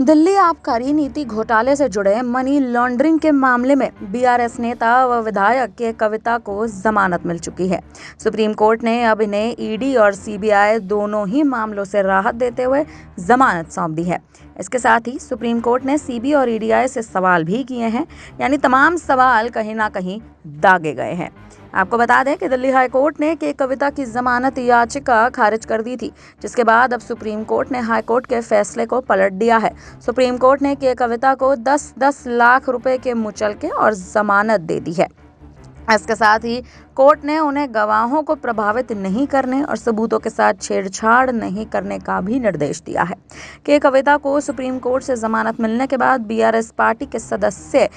दिल्ली आबकारी नीति घोटाले से जुड़े मनी लॉन्ड्रिंग के मामले में बीआरएस नेता व विधायक के कविता को जमानत मिल चुकी है। सुप्रीम कोर्ट ने अब इन्हें ईडी और सीबीआई दोनों ही मामलों से राहत देते हुए जमानत सौंप दी है। इसके साथ ही सुप्रीम कोर्ट ने सीबी और ईडीआई से सवाल भी किए हैं, यानी तमाम सवाल कहीं ना कहीं दागे गए हैं। आपको बता दें कि दिल्ली हाई कोर्ट ने के कविता की जमानत याचिका खारिज कर दी थी, जिसके बाद अब सुप्रीम कोर्ट ने हाई कोर्ट के फैसले को पलट दिया है। सुप्रीम कोर्ट ने के कविता को 10-10 लाख रुपए के मुचलके और जमानत दे दी है। इसके साथ ही कोर्ट ने उन्हें गवाहों को प्रभावित नहीं करने और सबूतों के साथ छेड़छाड़ नहीं करने का भी निर्देश दिया है। के कविता को सुप्रीम कोर्ट से जमानत मिलने के बाद बीआरएस पार्टी के सदस्य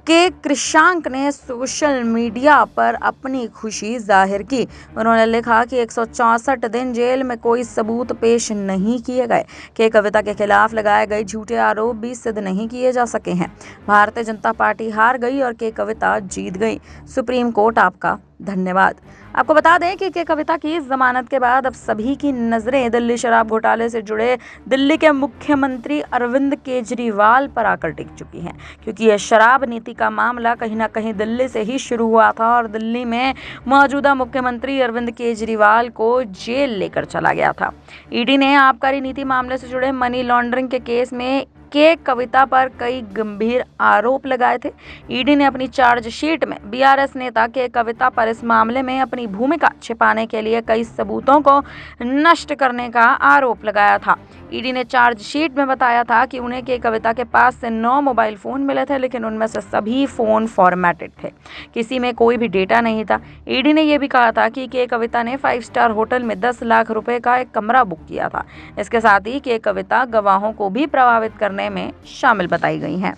के कृषांक ने सोशल मीडिया पर अपनी खुशी जाहिर की। उन्होंने लिखा कि 164 दिन जेल में कोई सबूत पेश नहीं किए गए। के कविता के खिलाफ लगाए गए झूठे आरोप भी सिद्ध नहीं किए जा सके हैं। भारतीय जनता पार्टी हार गई और के कविता जीत गई। सुप्रीम कोर्ट आपका धन्यवाद। आपको बता दें कि के कविता की जमानत के बाद अब सभी की नजरें दिल्ली शराब घोटाले से जुड़े दिल्ली के मुख्यमंत्री अरविंद केजरीवाल पर आकर टिक चुकी हैं, क्योंकि यह शराब नीति का मामला कहीं ना कहीं दिल्ली से ही शुरू हुआ था और दिल्ली में मौजूदा मुख्यमंत्री अरविंद केजरीवाल को जेल लेकर चला गया था। ईडी ने आबकारी नीति मामले से जुड़े मनी लॉन्ड्रिंग के केस में के कविता पर कई गंभीर आरोप लगाए थे। ईडी ने अपनी चार्जशीट में बीआरएस नेता के कविता पर इस मामले में अपनी भूमिका छिपाने के लिए कई सबूतों को नष्ट करने का आरोप लगाया था। ईडी ने चार्जशीट में बताया था कि उन्हें के कविता के पास से 9 मोबाइल फोन मिले थे, लेकिन उनमें से सभी फोन फॉर्मेटेड थे, किसी में कोई भी डेटा नहीं था। ईडी ने यह भी कहा था कि के कविता ने 5 स्टार होटल में 10 लाख रुपए का एक कमरा बुक किया था। इसके साथ ही के कविता गवाहों को भी प्रभावित करने में शामिल बताई गई हैं।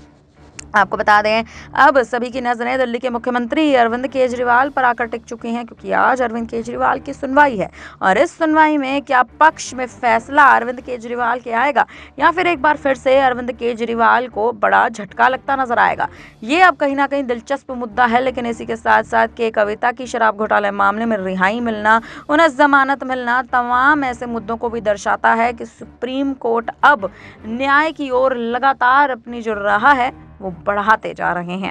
आपको बता दें, अब सभी की नजरें दिल्ली के मुख्यमंत्री अरविंद केजरीवाल पर आकर टिक चुकी हैं, क्योंकि आज अरविंद केजरीवाल की सुनवाई है और इस सुनवाई में क्या पक्ष में फैसला अरविंद केजरीवाल के आएगा या फिर एक बार फिर से अरविंद केजरीवाल को बड़ा झटका लगता नजर आएगा, ये अब कहीं ना कहीं दिलचस्प मुद्दा है। लेकिन इसी के साथ साथ के कविता की शराब घोटाले मामले में रिहाई मिलना, उन्हें जमानत मिलना, तमाम ऐसे मुद्दों को भी दर्शाता है कि सुप्रीम कोर्ट अब न्याय की ओर लगातार अपनी जो राह है वो बढ़ाते जा रहे हैं।